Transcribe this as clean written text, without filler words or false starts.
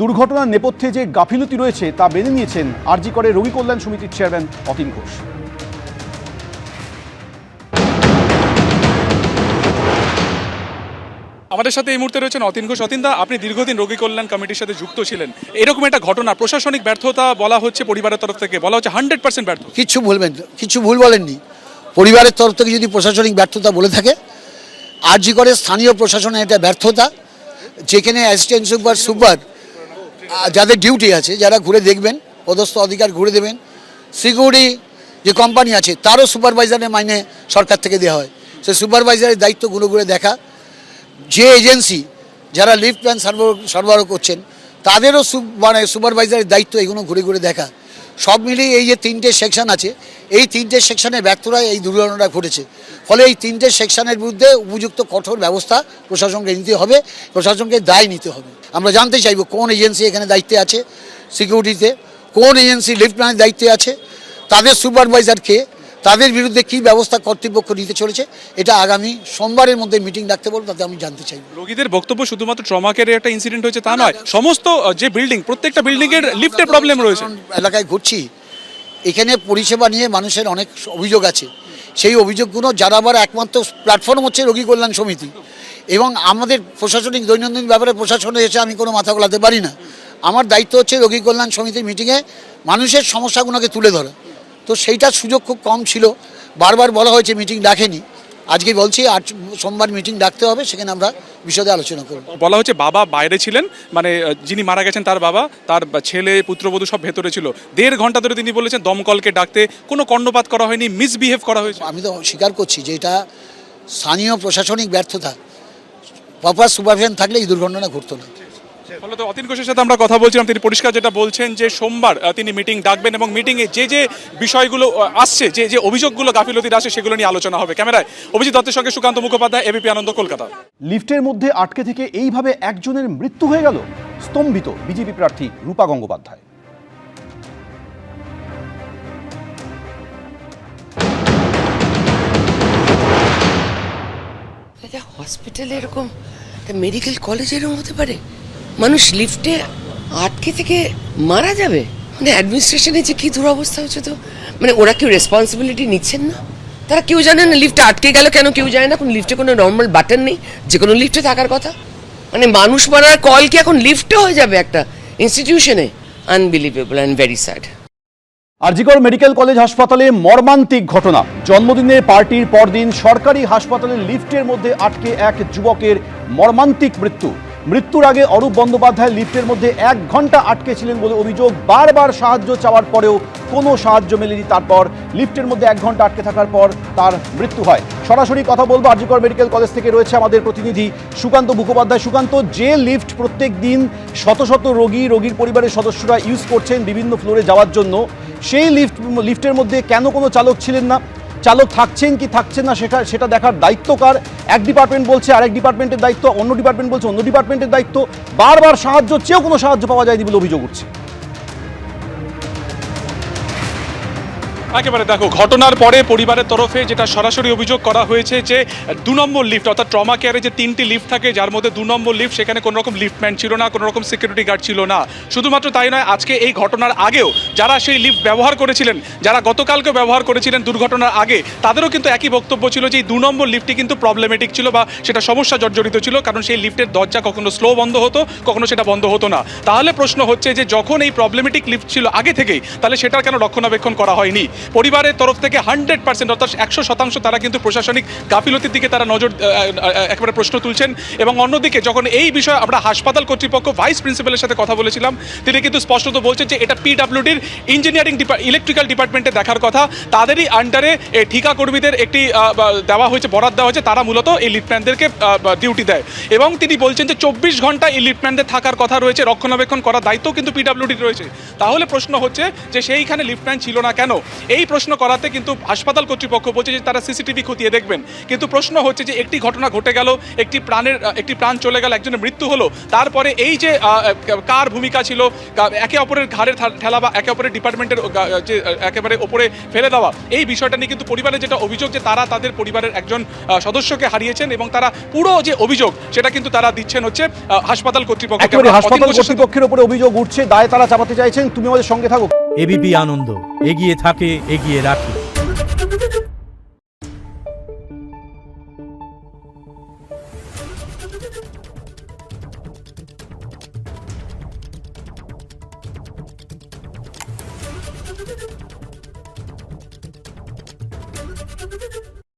দুর্ঘটনার নেপথ্যে যে গাফিলতি রয়েছে তা মেনে নিয়েছেন আরজি করে রোগী কল্যাণ সমিতির চেয়ারম্যান অতীন ঘোষ। আমাদের সাথে এই মুহূর্তে রয়েছেন অতীন ঘোষ। অতীন দা, আপনি দীর্ঘদিন রোগী কল্যাণ কমিটির সাথে যুক্ত ছিলেন। এরকম একটা ঘটনা, প্রশাসনিক ব্যর্থতা বলা হচ্ছে, পরিবারের তরফ থেকে বলা হচ্ছে 100% ব্যর্থ। কিছু ভুল বলেননি। পরিবারের তরফ থেকে যদি প্রশাসনিক ব্যর্থতা বলে থাকে, আরজি করে স্থানীয় প্রশাসনের এটা ব্যর্থতা। যেখানে অ্যাসিস্ট্যান্ট সুপার যাদের ডিউটি আছে, যারা ঘুরে দেখবেন, পদস্থ অধিকার ঘুরে দেবেন, সিকিউরিটি যে কোম্পানি আছে তারও সুপারভাইজারের মাইনে সরকার থেকে দেওয়া হয়। সে সুপারভাইজারের দায়িত্ব ঘুরে দেখা। যে এজেন্সি যারা লিফট প্ল্যান সরবরাহ করছেন তাদেরও সুপারভাইজারের দায়িত্ব এগুলো ঘুরে দেখা। সব মিলিয়ে এই যে 3টে সেকশন আছে, এই 3টে সেকশনে ব্যর্থরায় এই দুর্ঘটনাটা ঘটেছে। ফলে এই 3টে সেকশনের বিরুদ্ধে উপযুক্ত কঠোর ব্যবস্থা প্রশাসনকে নিতে হবে, প্রশাসনকে দায় নিতে হবে। আমরা জানতে চাইব কোন এজেন্সি এখানে দায়িত্বে আছে সিকিউরিটিতে, কোন এজেন্সি লিফট প্ল্যানের দায়িত্বে আছে, তাদের সুপারভাইজারকে, তাদের বিরুদ্ধে কী ব্যবস্থা কর্তৃপক্ষ নিতে চলেছে। এটা আগামী সোমবারের মধ্যে মিটিং ডাকতে বলবো, তাতে আমি জানতে চাই। রোগীদের বক্তব্য শুধুমাত্র ট্রমা কেয়ারের একটা ইনসিডেন্ট হয়েছে তা নয়, সমস্ত যে বিল্ডিং, প্রত্যেকটা বিল্ডিং এর লিফটের প্রবলেম রয়েছে। এলাকায় ঘুরছি, এখানে পরিষেবা নিয়ে মানুষের অনেক অভিযোগ আছে। সেই অভিযোগগুলো জানাবার একমাত্র প্ল্যাটফর্ম হচ্ছে রোগী কল্যাণ সমিতি। এবং আমাদের প্রশাসনিক দৈনন্দিন ব্যাপারে প্রশাসনে এসে আমি কোনো মাথা গলাতে পারি না। আমার দায়িত্ব হচ্ছে রোগী কল্যাণ সমিতির মিটিংয়ে মানুষের সমস্যাগুলোকে তুলে ধরা। তো সেইটার সুযোগ খুব কম ছিল। বারবার বলা হয়েছে মিটিং ডাকেনি, আজকে বলছি সোমবার মিটিং ডাকতে হবে, সেখানে আমরা বিশদে আলোচনা করব। বলা হচ্ছে বাবা বাইরে ছিলেন, মানে যিনি মারা গেছেন তার বাবা, তার ছেলে পুত্রবধূ সব ভেতরে ছিল। 1.5 ঘন্টা ধরে তিনি বলেছেন দমকলকে ডাকতে কোনো কর্ণপাত করা হয়নি, মিসবিহেভ করা হয়েছে। আমি তো স্বীকার করছি যে এটা স্থানীয় প্রশাসনিক ব্যর্থতা। প্রপার সুপারভিশন থাকলে এই দুর্ঘটনা ঘটতো না। ফলে তো অতীন ঘোষের সাথে আমরা কথা বলছিলাম, তিনি পরিষ্কার যেটা বলছেন যে সোমবার তিনি মিটিং ডাকবেন এবং মিটিংয়ে যে বিষয়গুলো আসছে, যে অভিযোগগুলো গাফিলতির আসে, সেগুলো নিয়ে আলোচনা হবে। ক্যামেরায় অভিজিৎ দত্তের সঙ্গে সুকান্ত মুখোপাধ্যায়, এবিপি আনন্দ, কলকাতা। লিফটের মধ্যে আটকে থেকে এইভাবে একজনের মৃত্যু হয়ে গেল, স্তম্ভিত বিজেপি প্রার্থী রূপা গঙ্গোপাধ্যায়। হসপিটালে এরকম, মেডিকেল কলেজ এরকম হতে পারে? মানুষ লিফটে আটকে থেকে মারা যাবে? মানে অ্যাডমিনিস্ট্রেশনে যে কি দুরবস্থা হচ্ছে। তো মানে ওরা কেউ রেসপন্সিবিলিটি নিচ্ছেন না? তারা কেউ জানে না লিফটে আটকে গেল কেন, কেউ জানে না। কোন লিফটে কোনো নর্মাল বাটন নেই, যে কোনো লিফটে থাকার কথা। মানে মানুষ মারার কল কি এখন লিফটে হয়ে যাবে একটা ইনস্টিটিউশনে? Unbelievable and very sad. RG Kar medical college হাসপাতালে মর্মান্তিক ঘটনা। জন্মদিনে পার্টির পরদিন সরকারি হাসপাতালের লিফটের মধ্যে আটকে এক যুবকের মর্মান্তিক মৃত্যু। মৃত্যুর আগে অরূপ বন্দ্যোপাধ্যায় লিফটের মধ্যে 1 ঘন্টা আটকে ছিলেন বলে অভিযোগ। বারবার সাহায্য চাওয়ার পরেও কোনো সাহায্য মেলেনি। তারপর লিফটের মধ্যে 1 ঘন্টা আটকে থাকার পর তার মৃত্যু হয়। সরাসরি কথা বলবো আরজিকর মেডিকেল কলেজ থেকে, রয়েছে আমাদের প্রতিনিধি সুকান্ত মুখোপাধ্যায়। সুকান্ত, যে লিফট প্রত্যেক দিন শত শত রোগীর পরিবারের সদস্যরা ইউজ করছেন বিভিন্ন ফ্লোরে যাওয়ার জন্য, সেই লিফটের মধ্যে কেন কোনো চালক ছিলেন না? চালক থাকছেন কি থাকছেন না সেটা দেখার দায়িত্ব কার? এক ডিপার্টমেন্ট বলছে আরেক ডিপার্টমেন্টের দায়িত্ব, অন্য ডিপার্টমেন্ট বলছে অন্য ডিপার্টমেন্টের দায়িত্ব। বারবার সাহায্য চেয়েও কোনো সাহায্য পাওয়া যায়নি বলে অভিযোগ উঠছে। একেবারে দেখো, ঘটনার পরে পরিবারের তরফে যেটা সরাসরি অভিযোগ করা হয়েছে যে 2 নম্বর লিফট, অর্থাৎ ট্রমা কেয়ারে যে 3টি লিফট থাকে, যার মধ্যে 2 নম্বর লিফট, সেখানে কোনো রকম লিফটম্যান ছিল না, কোনো রকম সিকিউরিটি গার্ড ছিল না। শুধুমাত্র তাই নয়, আজকে এই ঘটনার আগেও যারা সেই লিফট ব্যবহার করেছিলেন, যারা গতকালকে ব্যবহার করেছিলেন দুর্ঘটনার আগে, তাদেরও কিন্তু একই বক্তব্য ছিল যে এই 2 নম্বর লিফটটি কিন্তু প্রবলেমেটিক ছিল বা সেটা সমস্যা জর্জরিত ছিল, কারণ সেই লিফটের দরজা কখনো স্লো বন্ধ হতো, কখনো সেটা বন্ধ হতো না। তাহলে প্রশ্ন হচ্ছে যে যখন এই প্রবলেমেটিক লিফট ছিল আগে থেকেই, তাহলে সেটার কেন রক্ষণাবেক্ষণ করা হয়নি? পরিবারের তরফ থেকে 100% অর্থাৎ 100% তারা কিন্তু প্রশাসনিক গাফিলতির দিকে তারা নজর একেবারে প্রশ্ন তুলছেন। এবং অন্যদিকে যখন এই বিষয়ে আমরা হাসপাতাল কর্তৃপক্ষ ভাইস প্রিন্সিপালের সাথে কথা বলেছিলাম, তিনি কিন্তু স্পষ্টত বলছেন যে এটা পিডব্লিউডির ইঞ্জিনিয়ারিং ইলেকট্রিক্যাল ডিপার্টমেন্টে দেখার কথা। তাদেরই আন্ডারে ঠিকা কর্মীদের একটি দেওয়া হয়েছে, বরাদ দেওয়া হয়েছে, তারা মূলত এই লিফটম্যানদেরকে ডিউটি দেয়। এবং তিনি বলছেন যে 24 ঘন্টা এই লিফটম্যানদের থাকার কথা রয়েছে, রক্ষণাবেক্ষণ করার দায়িত্ব কিন্তু পিডব্লিউডির রয়েছে। তাহলে প্রশ্ন হচ্ছে যে সেইখানে লিফটম্যান ছিল না কেন? এই প্রশ্ন করাতে কিন্তু হাসপাতাল কর্তৃপক্ষ বলছে যে তারা সিসিটিভি খতিয়ে দেখবেন, কিন্তু প্রশ্ন হচ্ছে যে একটি ঘটনা ঘটে গেল, একটি প্রাণ চলে গেল, একজনের মৃত্যু হলো, তারপরে এই যে কার ভূমিকা ছিল একে অপরের ঘাড়ে ঠেলা বা একে অপরের ডিপার্টমেন্টের যে একেবারে ওপরে ফেলে দেওয়া, এই বিষয়টা নিয়ে কিন্তু পরিবারের যেটা অভিযোগ যে তারা তাদের পরিবারের একজন সদস্যকে হারিয়েছেন এবং তারা পুরো যে অভিযোগ সেটা কিন্তু তারা দিচ্ছেন হচ্ছে হাসপাতাল কর্তৃপক্ষকে। একেবারে আমরা হাসপাতাল অতীন ঘোষের সাথে- কর্তৃপক্ষের উপরে অভিযোগ উঠছে, দায় তারা চাপাতে চাইছেন। তুমি আমাদের সঙ্গে থাকো। এবিপি আনন্দ, এগিয়ে থাকে, এগিয়ে রাখে। Thank you.